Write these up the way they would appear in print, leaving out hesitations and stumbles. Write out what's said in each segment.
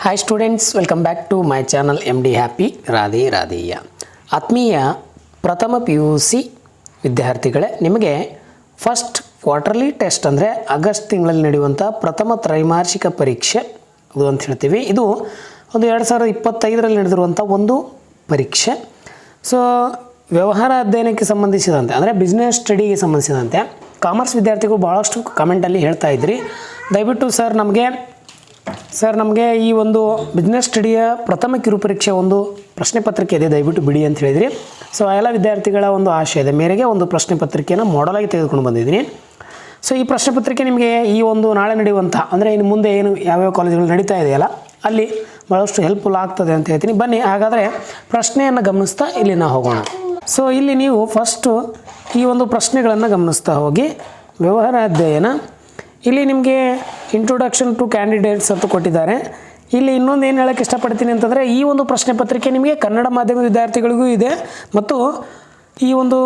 Hi students, welcome back to my channel MD happy Radhe Radheya. ಆತ್ಮೀಯ ಪ್ರಥಮ PUC ವಿದ್ಯಾರ್ಥಿಗಳೇ, ನಿಮಗೆ ಫಸ್ಟ್ ಕ್ವಾರ್ಟರ್ಲಿ ಟೆಸ್ಟ್ ಅಂದರೆ ಆಗಸ್ಟ್ ತಿಂಗಳಲ್ಲಿ ನಡೆಯುವಂಥ ಪ್ರಥಮ ತ್ರೈಮಾಸಿಕ ಪರೀಕ್ಷೆ ಅದು ಅಂತ ಹೇಳ್ತೀವಿ. ಇದು ಒಂದು 2025ರಲ್ಲಿ ನಡೆದಿರುವಂಥ ಒಂದು ಪರೀಕ್ಷೆ. ಸೊ ವ್ಯವಹಾರ ಅಧ್ಯಯನಕ್ಕೆ ಸಂಬಂಧಿಸಿದಂತೆ ಅಂದರೆ ಬಿಸ್ನೆಸ್ ಸ್ಟಡಿಗೆ ಸಂಬಂಧಿಸಿದಂತೆ ಕಾಮರ್ಸ್ ವಿದ್ಯಾರ್ಥಿಗಳು ಭಾಳಷ್ಟು ಕಮೆಂಟಲ್ಲಿ ಹೇಳ್ತಾ ಇದ್ರಿ, ದಯವಿಟ್ಟು ಸರ್ ನಮಗೆ ಈ ಒಂದು ಬಿಸ್ನೆಸ್ ಸ್ಟಡಿಯ ಪ್ರಥಮ ಕಿರುಪರೀಕ್ಷೆ ಒಂದು ಪ್ರಶ್ನೆ ಪತ್ರಿಕೆ ಇದೆ, ದಯವಿಟ್ಟು ಬಿಡಿ ಅಂತ ಹೇಳಿದ್ರಿ. ಸೊ ಎಲ್ಲ ವಿದ್ಯಾರ್ಥಿಗಳ ಒಂದು ಆಶಯದ ಮೇರೆಗೆ ಒಂದು ಪ್ರಶ್ನೆ ಪತ್ರಿಕೆಯನ್ನು ಮಾಡಲಾಗಿ ತೆಗೆದುಕೊಂಡು ಬಂದಿದ್ದೀನಿ. ಸೊ ಈ ಪ್ರಶ್ನೆ ಪತ್ರಿಕೆ ನಿಮಗೆ ಈ ಒಂದು ನಾಳೆ ನಡೆಯುವಂಥ ಅಂದರೆ ಇನ್ನು ಮುಂದೆ ಏನು ಯಾವ್ಯಾವ ಕಾಲೇಜುಗಳು ನಡೀತಾ ಇದೆಯಲ್ಲ ಅಲ್ಲಿ ಭಾಳಷ್ಟು ಹೆಲ್ಪ್ಫುಲ್ ಆಗ್ತದೆ ಅಂತ ಹೇಳ್ತೀನಿ. ಬನ್ನಿ ಹಾಗಾದರೆ ಪ್ರಶ್ನೆಯನ್ನು ಗಮನಿಸ್ತಾ ಇಲ್ಲಿ ನಾವು ಹೋಗೋಣ. ಸೊ ಇಲ್ಲಿ ನೀವು ಫಸ್ಟು ಈ ಒಂದು ಪ್ರಶ್ನೆಗಳನ್ನು ಗಮನಿಸ್ತಾ ಹೋಗಿ. ವ್ಯವಹಾರ ಅಧ್ಯಯನ, ಇಲ್ಲಿ ನಿಮಗೆ ಇಂಟ್ರೊಡಕ್ಷನ್ ಟು ಕ್ಯಾಂಡಿಡೇಟ್ಸ್ ಅಂತ ಕೊಟ್ಟಿದ್ದಾರೆ. ಇಲ್ಲಿ ಇನ್ನೊಂದು ಏನು ಹೇಳೋಕ್ಕೆ ಇಷ್ಟಪಡ್ತೀನಿ ಅಂತಂದರೆ, ಈ ಒಂದು ಪ್ರಶ್ನೆ ಪತ್ರಿಕೆ ನಿಮಗೆ ಕನ್ನಡ ಮಾಧ್ಯಮದ ವಿದ್ಯಾರ್ಥಿಗಳಿಗೂ ಇದೆ ಮತ್ತು ಈ ಒಂದು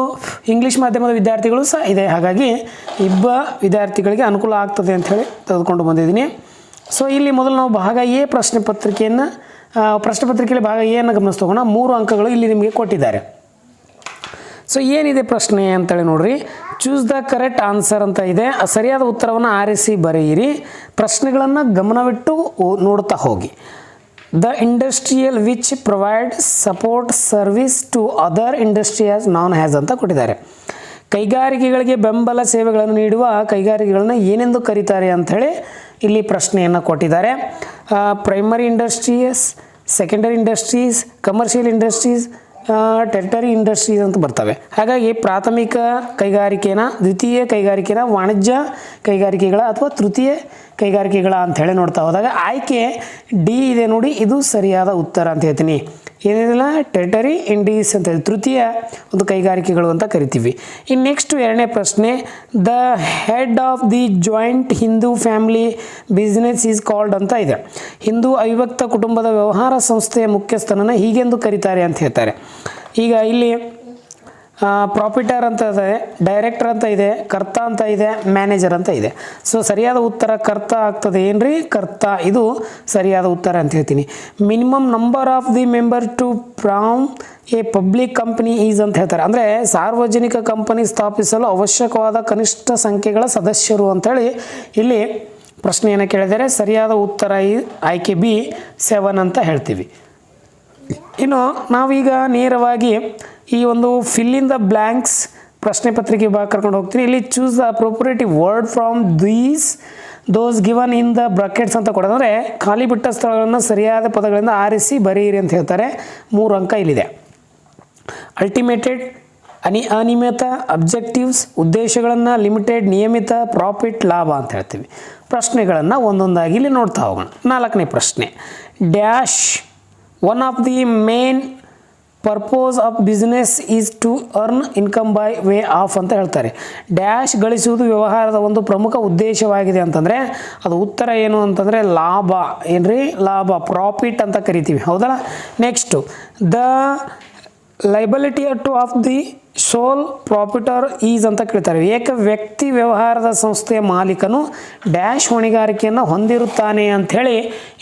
ಇಂಗ್ಲೀಷ್ ಮಾಧ್ಯಮದ ವಿದ್ಯಾರ್ಥಿಗಳು ಸಹ ಇದೆ. ಹಾಗಾಗಿ ವಿದ್ಯಾರ್ಥಿಗಳಿಗೆ ಅನುಕೂಲ ಆಗ್ತದೆ ಅಂಥೇಳಿ ತೆಗೆದುಕೊಂಡು ಬಂದಿದ್ದೀನಿ. ಸೊ ಇಲ್ಲಿ ಮೊದಲು ನಾವು ಭಾಗ ಎ ಪ್ರಶ್ನೆ ಪತ್ರಿಕೆಯಲ್ಲಿ ಭಾಗ ಎಯನ್ನು ಗಮನಿಸ್ತೋಗೋಣ. 3 ಅಂಕಗಳು ಇಲ್ಲಿ ನಿಮಗೆ ಕೊಟ್ಟಿದ್ದಾರೆ. ಸೊ ಏನಿದೆ ಪ್ರಶ್ನೆ ಅಂತೇಳಿ ನೋಡ್ರಿ. ಚೂಸ್ ದ ಕರೆಕ್ಟ್ ಆನ್ಸರ್ ಅಂತ ಇದೆ. ಸರಿಯಾದ ಉತ್ತರವನ್ನು ಆರಿಸಿ ಬರೆಯಿರಿ. ಪ್ರಶ್ನೆಗಳನ್ನು ಗಮನವಿಟ್ಟು ನೋಡ್ತಾ ಹೋಗಿ. The industrial which provide support service to other industries known as ಅಂತ ಕೊಟ್ಟಿದ್ದಾರೆ. ಕೈಗಾರಿಕೆಗಳಿಗೆ ಬೆಂಬಲ ಸೇವೆಗಳನ್ನು ನೀಡುವ ಕೈಗಾರಿಕೆಗಳನ್ನ ಏನೆಂದು ಕರೀತಾರೆ ಅಂಥೇಳಿ ಇಲ್ಲಿ ಪ್ರಶ್ನೆಯನ್ನು ಕೊಟ್ಟಿದ್ದಾರೆ. Primary industries, secondary industries, commercial industries, territory industries ಅಂತ ಬರ್ತವೆ. ಹಾಗಾಗಿ ಪ್ರಾಥಮಿಕ ಕೈಗಾರಿಕೆನ, ದ್ವಿತೀಯ ಕೈಗಾರಿಕೆನ, ವಾಣಿಜ್ಯ ಕೈಗಾರಿಕೆಗಳ ಅಥವಾ ತೃತೀಯ ಕೈಗಾರಿಕೆಗಳ ಅಂಥೇಳಿ ನೋಡ್ತಾ ಹೋದಾಗ ಆಯ್ಕೆ ಡಿ ಇದೆ ನೋಡಿ, ಇದು ಸರಿಯಾದ ಉತ್ತರ ಅಂತ ಹೇಳ್ತೀನಿ. ಏನಿಲ್ಲ, ಟೆರಿಟರಿ ಇಂಡೀಸ್ ಅಂತ ಹೇಳಿ ತೃತೀಯ ಒಂದು ಕೈಗಾರಿಕೆಗಳು ಅಂತ ಕರಿತೀವಿ. ಇನ್ನು ನೆಕ್ಸ್ಟ್ 2ನೇ ಪ್ರಶ್ನೆ, the head of the joint Hindu family business is called ಅಂತ ಇದೆ. ಹಿಂದೂ ಅವಿಭಕ್ತ ಕುಟುಂಬದ ವ್ಯವಹಾರ ಸಂಸ್ಥೆಯ ಮುಖ್ಯಸ್ಥನನ್ನು ಹೀಗೆಂದು ಕರೀತಾರೆ ಅಂತ ಹೇಳ್ತಾರೆ. ಈಗ ಇಲ್ಲಿ ಪ್ರಾಫಿಟರ್ ಅಂತ ಇದೆ, ಡೈರೆಕ್ಟರ್ ಅಂತ ಇದೆ, ಕರ್ತ ಅಂತ ಇದೆ, ಮ್ಯಾನೇಜರ್ ಅಂತ ಇದೆ. ಸೊ ಸರಿಯಾದ ಉತ್ತರ ಕರ್ತ ಆಗ್ತದೆ. ಏನ್ರಿ, ಕರ್ತ, ಇದು ಸರಿಯಾದ ಉತ್ತರ ಅಂತ ಹೇಳ್ತೀನಿ. Minimum number of the member to from a public company is ಅಂತ ಹೇಳ್ತಾರೆ. ಅಂದರೆ ಸಾರ್ವಜನಿಕ ಕಂಪನಿ ಸ್ಥಾಪಿಸಲು ಅವಶ್ಯಕವಾದ ಕನಿಷ್ಠ ಸಂಖ್ಯೆಗಳ ಸದಸ್ಯರು ಅಂಥೇಳಿ ಇಲ್ಲಿ ಪ್ರಶ್ನೆಯನ್ನು ಕೇಳಿದರೆ ಸರಿಯಾದ ಉತ್ತರ ಆಯ್ಕೆ ಬಿ 7 ಅಂತ ಹೇಳ್ತೀವಿ. ಇನ್ನು ನಾವೀಗ ನೇರವಾಗಿ ಈ ಒಂದು ಫಿಲ್ ಇನ್ ದ ಬ್ಲ್ಯಾಂಕ್ಸ್ ಪ್ರಶ್ನೆ ಪತ್ರಿಕೆ ಭಾಗ ಕರ್ಕೊಂಡು ಹೋಗ್ತೀನಿ. ಇಲ್ಲಿ choose the appropriate word from those given in the brackets ಅಂತ ಕೊಡೋದಂದರೆ ಖಾಲಿ ಬಿಟ್ಟ ಸ್ಥಳಗಳನ್ನು ಸರಿಯಾದ ಪದಗಳಿಂದ ಆರಿಸಿ ಬರೆಯಿರಿ ಅಂತ ಹೇಳ್ತಾರೆ. 3 ಅಂಕ ಇಲ್ಲಿದೆ. ಅಲ್ಟಿಮೇಟೆಡ್, ಅನಿಯಮಿತ, ಅಬ್ಜೆಕ್ಟಿವ್ಸ್, ಉದ್ದೇಶಗಳನ್ನು, ಲಿಮಿಟೆಡ್, ನಿಯಮಿತ, ಪ್ರಾಫಿಟ್, ಲಾಭ ಅಂತ ಹೇಳ್ತೀವಿ. ಪ್ರಶ್ನೆಗಳನ್ನು ಒಂದೊಂದಾಗಿ ಇಲ್ಲಿ ನೋಡ್ತಾ ಹೋಗೋಣ. 4ನೇ ಪ್ರಶ್ನೆ, dash one of the main purpose of business is to earn income by way of ಅಂತ ಹೇಳ್ತಾರೆ. ಡ್ಯಾಶ್ ಗಳಿಸುವುದು ವ್ಯವಹಾರದ ಒಂದು ಪ್ರಮುಖ ಉದ್ದೇಶವಾಗಿದೆ ಅಂತಂದರೆ ಅದು ಉತ್ತರ ಏನು ಅಂತಂದರೆ ಲಾಭ. ಏನ್ರಿ, ಲಾಭ, ಪ್ರಾಫಿಟ್ ಅಂತ ಕರಿತೀವಿ, ಹೌದಲ್ಲ. Next, the liability to of the sole profiter is ಅಂತ ಕೇಳ್ತಾರೆ. ಏಕ ವ್ಯಕ್ತಿ ವ್ಯವಹಾರದ ಸಂಸ್ಥೆಯ ಮಾಲೀಕನು ಡ್ಯಾಶ್ ಹೊಣೆಗಾರಿಕೆಯನ್ನು ಹೊಂದಿರುತ್ತಾನೆ ಅಂಥೇಳಿ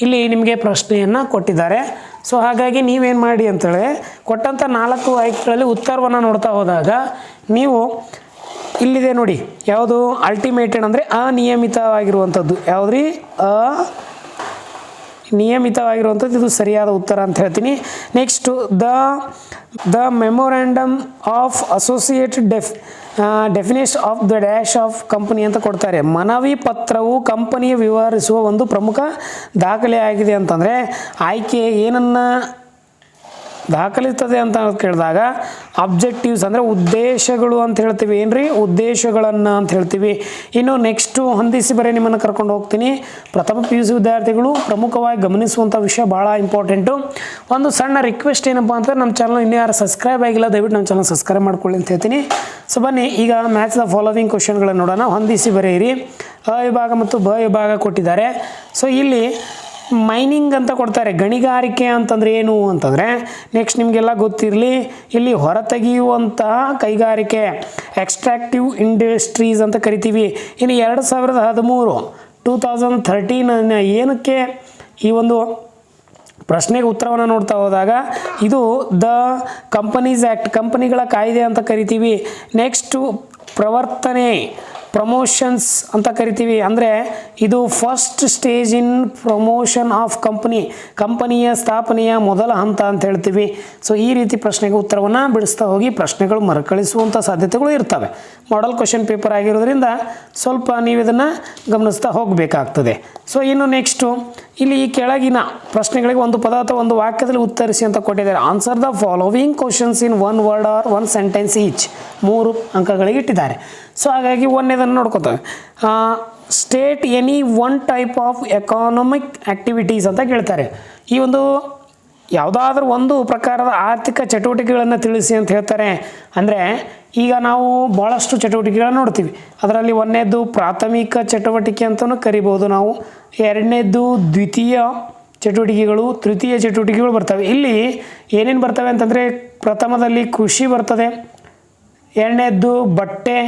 ಇಲ್ಲಿ ನಿಮಗೆ ಪ್ರಶ್ನೆಯನ್ನು ಕೊಟ್ಟಿದ್ದಾರೆ. ಸೊ ಹಾಗಾಗಿ ನೀವೇನು ಮಾಡಿ ಅಂತೇಳಿ ಕೊಟ್ಟಂಥ 4 ಆಯ್ಕೆಗಳಲ್ಲಿ ಉತ್ತರವನ್ನು ನೋಡ್ತಾ ಹೋದಾಗ ನೀವು ಇಲ್ಲಿದೆ ನೋಡಿ, ಯಾವುದು ಅಲ್ಟಿಮೇಟೆಡ್ ಅಂದರೆ ಅನಿಯಮಿತವಾಗಿರುವಂಥದ್ದು. ಯಾವುದ್ರಿ, ನಿಯಮಿತವಾಗಿರುವಂಥದ್ದು, ಇದು ಸರಿಯಾದ ಉತ್ತರ ಅಂತ ಹೇಳ್ತೀನಿ. Next, the memorandum of associated definition of the dash of company ಅಂತ ಕೊಡ್ತಾರೆ. ಮನವಿ ಪತ್ರವು ಕಂಪನಿಯ ವಿವರಿಸುವ ಒಂದು ಪ್ರಮುಖ ದಾಖಲೆಯಾಗಿದೆ ಅಂತಂದರೆ ಆಯ್ಕೆ ಏನನ್ನು ದಾಖಲಿಸ್ತದೆ ಅಂತ ಕೇಳಿದಾಗ ಅಬ್ಜೆಕ್ಟಿವ್ಸ್ ಅಂದರೆ ಉದ್ದೇಶಗಳು ಅಂತ ಹೇಳ್ತೀವಿ. ಏನ್ರಿ, ಉದ್ದೇಶಗಳನ್ನು ಅಂತ ಹೇಳ್ತೀವಿ. ಇನ್ನು ನೆಕ್ಸ್ಟು ಹೊಂದಿಸಿ ಬರೀ ನಿಮ್ಮನ್ನು ಕರ್ಕೊಂಡು ಹೋಗ್ತೀನಿ. ಪ್ರಥಮ PUC ವಿದ್ಯಾರ್ಥಿಗಳು ಪ್ರಮುಖವಾಗಿ ಗಮನಿಸುವಂಥ ವಿಷಯ ಭಾಳ ಇಂಪಾರ್ಟೆಂಟು. ಒಂದು ಸಣ್ಣ ರಿಕ್ವೆಸ್ಟ್ ಏನಪ್ಪ ಅಂತಂದರೆ, ನಮ್ಮ ಚಾನಲ್ ಇನ್ನೂ ಯಾರು ಸಬ್ಸ್ಕ್ರೈಬ್ ಆಗಿಲ್ಲ, ದಯವಿಟ್ಟು ನಮ್ಮ ಚಾನಲ್ ಸಬ್ಸ್ಕ್ರೈಬ್ ಮಾಡ್ಕೊಳ್ಳಿ ಅಂತ ಹೇಳ್ತೀನಿ. ಸೊ ಬನ್ನಿ ಈಗ ಮ್ಯಾಚ್ ದ ಫಾಲೋವಿಂಗ್ ಕ್ವಶನ್ಗಳನ್ನು ನೋಡೋಣ. ಹೊಂದಿಸಿ ಬರೆಯಿರಿ. ಅ ವಿಭಾಗ ಮತ್ತು ಬ ವಿಭಾಗ ಕೊಟ್ಟಿದ್ದಾರೆ. ಸೊ ಇಲ್ಲಿ ಮೈನಿಂಗ್ ಅಂತ ಕೊಡ್ತಾರೆ. ಗಣಿಗಾರಿಕೆ ಅಂತಂದರೆ ಏನು ಅಂತಂದರೆ ನೆಕ್ಸ್ಟ್ ನಿಮಗೆಲ್ಲ ಗೊತ್ತಿರಲಿ, ಇಲ್ಲಿ ಹೊರತೆಗೆಯುವಂತಹ ಕೈಗಾರಿಕೆ ಎಕ್ಸ್ಟ್ರಾಕ್ಟಿವ್ ಇಂಡಸ್ಟ್ರೀಸ್ ಅಂತ ಕರಿತೀವಿ. ಇನ್ನು 2013 ಏನಕ್ಕೆ ಈ ಒಂದು ಪ್ರಶ್ನೆಗೆ ಉತ್ತರವನ್ನು ನೋಡ್ತಾ ಹೋದಾಗ ಇದು ದ ಕಂಪನೀಸ್ ಆ್ಯಕ್ಟ್, ಕಂಪನಿಗಳ ಕಾಯ್ದೆ ಅಂತ ಕರಿತೀವಿ. ನೆಕ್ಸ್ಟು ಪ್ರವರ್ತನೆ, ಪ್ರಮೋಷನ್ಸ್ ಅಂತ ಕರಿತೀವಿ. ಅಂದರೆ ಇದು first stage in promotion of ಕಂಪನಿಯ ಸ್ಥಾಪನೆಯ ಮೊದಲ ಹಂತ ಅಂತ ಹೇಳ್ತೀವಿ. ಸೊ ಈ ರೀತಿ ಪ್ರಶ್ನೆಗೆ ಉತ್ತರವನ್ನು ಬಿಡಿಸ್ತಾ ಹೋಗಿ ಪ್ರಶ್ನೆಗಳು ಮರುಕಳಿಸುವಂಥ ಸಾಧ್ಯತೆಗಳು ಇರ್ತವೆ. ಮಾಡೆಲ್ ಕ್ವಶನ್ ಪೇಪರ್ ಆಗಿರೋದ್ರಿಂದ ಸ್ವಲ್ಪ ನೀವು ಇದನ್ನು ಗಮನಿಸ್ತಾ ಹೋಗಬೇಕಾಗ್ತದೆ. ಸೊ ಇನ್ನು ನೆಕ್ಸ್ಟು ಇಲ್ಲಿ ಈ ಕೆಳಗಿನ ಪ್ರಶ್ನೆಗಳಿಗೆ ಒಂದು ಪದ ಅಥವಾ ಒಂದು ವಾಕ್ಯದಲ್ಲಿ ಉತ್ತರಿಸಿ ಅಂತ ಕೊಟ್ಟಿದ್ದಾರೆ. Answer the following questions in 1 word or 1 sentence each. 3 ಅಂಕಗಳಿಗೆ ಇಟ್ಟಿದ್ದಾರೆ. ಸೊ ಹಾಗಾಗಿ ಒಂದನೇದನ್ನು ನೋಡ್ಕೊತೇವೆ. State any one type of economic activities ಅಂತ ಕೇಳ್ತಾರೆ. ಈ ಒಂದು ಯಾವುದಾದ್ರೂ ಒಂದು ಪ್ರಕಾರದ ಆರ್ಥಿಕ ಚಟುವಟಿಕೆಗಳನ್ನು ತಿಳಿಸಿ ಅಂತ ಹೇಳ್ತಾರೆ. ಅಂದರೆ ಈಗ ನಾವು ಭಾಳಷ್ಟು ಚಟುವಟಿಕೆಗಳನ್ನು ನೋಡ್ತೀವಿ. ಅದರಲ್ಲಿ ಒಂದನೇದು ಪ್ರಾಥಮಿಕ ಚಟುವಟಿಕೆ ಅಂತಲೂ ಕರಿಬೋದು ನಾವು. ಎರಡನೇದು ದ್ವಿತೀಯ ಚಟುವಟಿಕೆಗಳು, ತೃತೀಯ ಚಟುವಟಿಕೆಗಳು ಬರ್ತವೆ. ಇಲ್ಲಿ ಏನೇನು ಬರ್ತವೆ ಅಂತಂದರೆ ಪ್ರಥಮದಲ್ಲಿ ಕೃಷಿ ಬರ್ತದೆ, ಎರಡನೇದ್ದು ಬಟ್ಟೆ,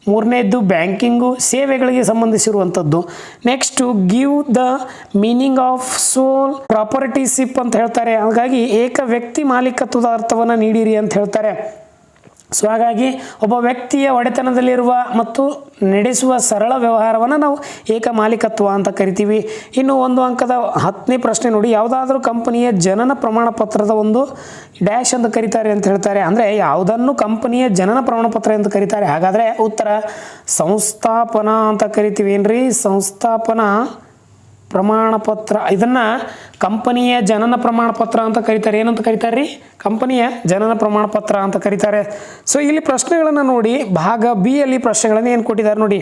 ಮೂರನೇದ್ದು ಬ್ಯಾಂಕಿಂಗು, ಸೇವೆಗಳಿಗೆ ಸಂಬಂಧಿಸಿರುವಂಥದ್ದು. Next give the meaning of sole proprietorship ಅಂತ ಹೇಳ್ತಾರೆ. ಹಾಗಾಗಿ ಏಕ ವ್ಯಕ್ತಿ ಮಾಲೀಕತ್ವದ ಅರ್ಥವನ್ನು ನೀಡಿರಿ ಅಂತ ಹೇಳ್ತಾರೆ. ಸೊ ಹಾಗಾಗಿ ಒಬ್ಬ ವ್ಯಕ್ತಿಯ ಒಡೆತನದಲ್ಲಿರುವ ಮತ್ತು ನಡೆಸುವ ಸರಳ ವ್ಯವಹಾರವನ್ನು ನಾವು ಏಕ ಮಾಲೀಕತ್ವ ಅಂತ ಕರಿತೀವಿ. ಇನ್ನು 1 ಅಂಕದ 10ನೇ ಪ್ರಶ್ನೆ ನೋಡಿ. ಯಾವುದಾದ್ರೂ ಕಂಪನಿಯ ಜನನ ಪ್ರಮಾಣ ಪತ್ರದ ಒಂದು ಡ್ಯಾಶ್ ಅಂತ ಕರೀತಾರೆ ಅಂತ ಹೇಳ್ತಾರೆ. ಅಂದರೆ ಯಾವುದನ್ನು ಕಂಪನಿಯ ಜನನ ಪ್ರಮಾಣ ಪತ್ರ ಅಂತ ಕರೀತಾರೆ. ಹಾಗಾದರೆ ಉತ್ತರ ಸಂಸ್ಥಾಪನಾ ಅಂತ ಕರಿತೀವಿ. ಏನ್ರಿ ಸಂಸ್ಥಾಪನಾ ಪ್ರಮಾಣ ಪತ್ರ. ಇದನ್ನು ಕಂಪನಿಯ ಜನನ ಪ್ರಮಾಣ ಪತ್ರ ಅಂತ ಕರೀತಾರೆ. ಏನಂತ ಕರೀತಾರೆ ರೀ? ಕಂಪನಿಯ ಜನನ ಪ್ರಮಾಣ ಪತ್ರ ಅಂತ ಕರೀತಾರೆ. ಸೊ ಇಲ್ಲಿ ಪ್ರಶ್ನೆಗಳನ್ನು ನೋಡಿ, ಭಾಗ ಬಿ ಅಲ್ಲಿ ಪ್ರಶ್ನೆಗಳನ್ನು ಏನು ಕೊಟ್ಟಿದ್ದಾರೆ ನೋಡಿ.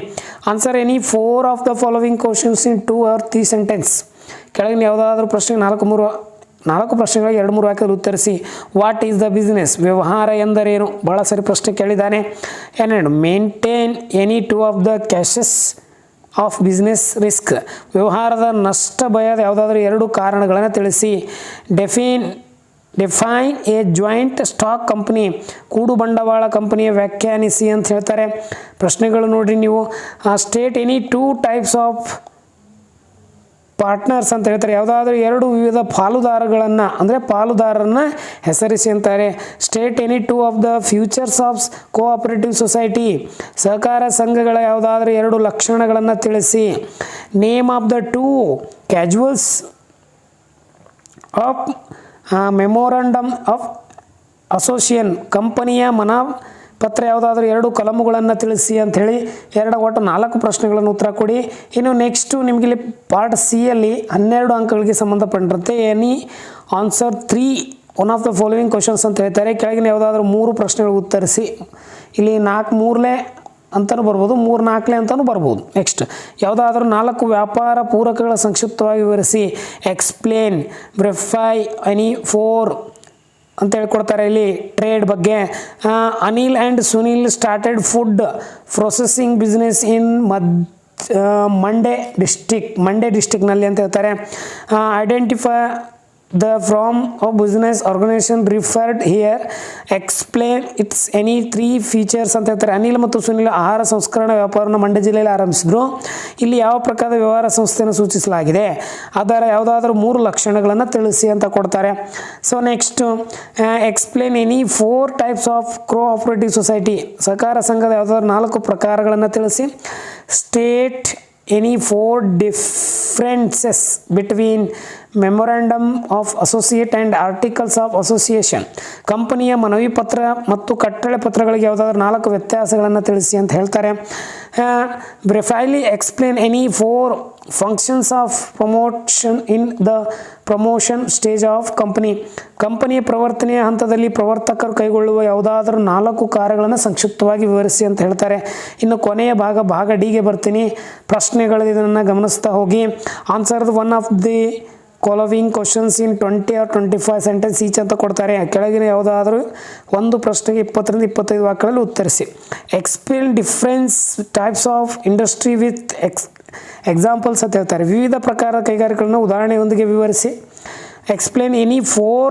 Answer any 4 of the following questions in 2 or 3 sentence. ಕೆಳಗಿನ ಯಾವುದಾದ್ರೂ ಪ್ರಶ್ನೆ 4 ಪ್ರಶ್ನೆಗಳಿಗೆ 2-3 ವಾಕ್ಯದಲ್ಲಿ ಉತ್ತರಿಸಿ. What is the business? ವ್ಯವಹಾರ ಎಂದರೇನು? ಭಾಳ ಸರಿ ಪ್ರಶ್ನೆ ಕೇಳಿದ್ದಾನೆ. ಏನೇನು? Maintain any 2 of the cashews of business risk. ವ್ಯವಹಾರದ ನಷ್ಟ ಭಯದ ಯಾವುದಾದ್ರೂ 2 ಕಾರಣಗಳನ್ನು ತಿಳಿಸಿ. Define A joint stock company. ಕೂಡು ಬಂಡವಾಳ ಕಂಪನಿಯ ವ್ಯಾಖ್ಯಾನಿಸಿ ಅಂತ ಹೇಳ್ತಾರೆ. ಪ್ರಶ್ನೆಗಳು ನೋಡಿರಿ ನೀವು. State any 2 types of partners ಅಂತ ಹೇಳ್ತಾರೆ. ಯಾವುದಾದ್ರೂ 2 ವಿವಿಧ ಪಾಲುದಾರಗಳನ್ನು ಅಂದರೆ ಪಾಲುದಾರರನ್ನು ಹೆಸರಿಸಿ ಅಂತಾರೆ. State any 2 of the features of cooperative society. ಸಹಕಾರ ಸಂಘಗಳ ಯಾವುದಾದ್ರೂ 2 ಲಕ್ಷಣಗಳನ್ನು ತಿಳಿಸಿ. Name of the 2 clauses of memorandum of association. ಕಂಪನಿಯ ಪತ್ರ ಯಾವುದಾದ್ರೂ 2 ಕಲಮುಗಳನ್ನು ತಿಳಿಸಿ ಅಂಥೇಳಿ ಒಟ್ಟು 4 ಪ್ರಶ್ನೆಗಳನ್ನು ಉತ್ತರ ಕೊಡಿ. ಇನ್ನು ನೆಕ್ಸ್ಟು ನಿಮಗೆ ಇಲ್ಲಿ ಪಾರ್ಟ್ ಸಿ ಅಲ್ಲಿ 12 ಅಂಕಗಳಿಗೆ ಸಂಬಂಧಪಟ್ಟಂತೆ any answer 3 one of the following questions ಅಂತ ಹೇಳ್ತಾರೆ. ಕೆಳಗಿನ ಯಾವುದಾದ್ರೂ 3 ಪ್ರಶ್ನೆಗಳು ಉತ್ತರಿಸಿ. ಇಲ್ಲಿ 4 ಮೂರಲೆ ಅಂತಲೂ ಬರ್ಬೋದು, 3 4ಲೆ ಅಂತಲೂ ಬರ್ಬೋದು. ನೆಕ್ಸ್ಟ್ ಯಾವುದಾದ್ರೂ 4 ವ್ಯಾಪಾರ ಪೂರಕಗಳ ಸಂಕ್ಷಿಪ್ತವಾಗಿ ವಿವರಿಸಿ. ಎಕ್ಸ್ಪ್ಲೇನ್ ಬ್ರೆಫೈ ಎನಿ 4 ಅಂತ ಹೇಳ್ಕೊಡ್ತಾರೆ. ಇಲ್ಲಿ ಟ್ರೇಡ್ ಬಗ್ಗೆ. Anil and Sunil started food processing business in Mandya ಡಿಸ್ಟಿಕ್ನಲ್ಲಿ ಅಂತ ಹೇಳ್ತಾರೆ. Identify the form of business organisation referred here. Explain its any 3 features ಅಂತ ಹೇಳ್ತಾರೆ. ಅನಿಲ್ ಮತ್ತು ಸುನಿಲ್ ಆಹಾರ ಸಂಸ್ಕರಣಾ ವ್ಯಾಪಾರವನ್ನು ಮಂಡ್ಯ ಜಿಲ್ಲೆಯಲ್ಲಿ ಆರಂಭಿಸಿದ್ರು. ಇಲ್ಲಿ ಯಾವ ಪ್ರಕಾರದ ವ್ಯವಹಾರ ಸಂಸ್ಥೆಯನ್ನು ಸೂಚಿಸಲಾಗಿದೆ? ಅದರ ಯಾವುದಾದ್ರೂ 3 ಲಕ್ಷಣಗಳನ್ನು ತಿಳಿಸಿ ಅಂತ ಕೊಡ್ತಾರೆ. So next explain any 4 types of cooperative society. ಸಹಕಾರ ಸಂಘದ ಯಾವುದಾದ್ರೂ 4 ಪ್ರಕಾರಗಳನ್ನು ತಿಳಿಸಿ. State any 4 differences between memorandum of associate and articles of association. ಕಂಪನಿಯ ಮನವಿ ಪತ್ರ ಮತ್ತು ಕಟ್ಟಳೆ ಪತ್ರಗಳಿಗೆ ಯಾವುದಾದ್ರೂ 4 ವ್ಯತ್ಯಾಸಗಳನ್ನು ತಿಳಿಸಿ ಅಂತ ಹೇಳ್ತಾರೆ. Briefly explain any 4 functions of promotion in the promotion stage of ಕಂಪನಿಯ ಪ್ರವರ್ತನೆಯ ಹಂತದಲ್ಲಿ ಪ್ರವರ್ತಕರು ಕೈಗೊಳ್ಳುವ ಯಾವುದಾದ್ರೂ 4 ಕಾರ್ಯಗಳನ್ನು ಸಂಕ್ಷಿಪ್ತವಾಗಿ ವಿವರಿಸಿ ಅಂತ ಹೇಳ್ತಾರೆ. ಇನ್ನು ಕೊನೆಯ ಭಾಗ ಡಿಗೆ ಬರ್ತೀನಿ. ಪ್ರಶ್ನೆಗಳು ಇದನ್ನು ಗಮನಿಸ್ತಾ ಹೋಗಿ. Answer one of the following questions in 20 or 25 sentence each ಅಂತ ಕೊಡ್ತಾರೆ. ಕೆಳಗಿನ ಯಾವುದಾದ್ರೂ ಒಂದು ಪ್ರಶ್ನೆಗೆ 20 ರಿಂದ 25 ವಾಕ್ಯಗಳಲ್ಲಿ ಉತ್ತರಿಸಿ. Explain difference types of industry with examples ಅಂತ ಹೇಳ್ತಾರೆ. ವಿವಿಧ ಪ್ರಕಾರದ ಕೈಗಾರಿಕೆಗಳನ್ನು ಉದಾಹರಣೆಯೊಂದಿಗೆ ವಿವರಿಸಿ. Explain any 4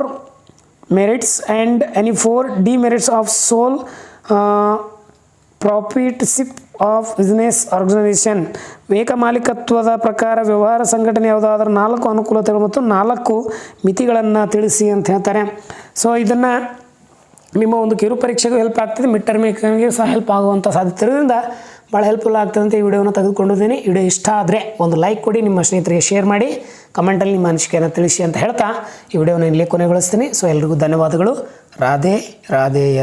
merits and any 4 demerits of sole proprietorship of business organisation. ಏಕಮಾಲಿಕತ್ವದ ಪ್ರಕಾರ ವ್ಯವಹಾರ ಸಂಘಟನೆ ಯಾವುದಾದ್ರೂ 4 ಅನುಕೂಲತೆಗಳು ಮತ್ತು 4 ಮಿತಿಗಳನ್ನು ತಿಳಿಸಿ ಅಂತ ಹೇಳ್ತಾರೆ. ಸೊ ಇದನ್ನು ನಿಮ್ಮ ಒಂದು ಕಿರು ಪರೀಕ್ಷೆಗೂ ಹೆಲ್ಪ್ ಆಗ್ತದೆ, ಮಿಡ್ ಟರ್ಮ್ ಎಕ್ಸಾಮ್ಗೆ ಸಹ ಹೆಲ್ಪ್ ಆಗುವಂಥ ಸಾಧ್ಯತೆ ಇರೋದ್ರಿಂದ ಭಾಳ ಹೆಲ್ಪ್ಫುಲ್ ಆಗ್ತದೆ ಅಂತ ಈ ವಿಡಿಯೋನ ತೆಗೆದುಕೊಂಡಿದ್ದೀನಿ. ವಿಡಿಯೋ ಇಷ್ಟ ಆದರೆ ಒಂದು ಲೈಕ್ ಕೊಡಿ, ನಿಮ್ಮ ಸ್ನೇಹಿತರಿಗೆ ಶೇರ್ ಮಾಡಿ, ಕಮೆಂಟಲ್ಲಿ ನಿಮ್ಮ ಅನಿಸಿಕೆಯನ್ನು ತಿಳಿಸಿ ಅಂತ ಹೇಳ್ತಾ ಈ ವಿಡಿಯೋನ ಇಲ್ಲೇ ಕೊನೆಗೊಳಿಸ್ತೀನಿ. ಸೊ ಎಲ್ರಿಗೂ ಧನ್ಯವಾದಗಳು. ರಾಧೆ ರಾಧೇಯ.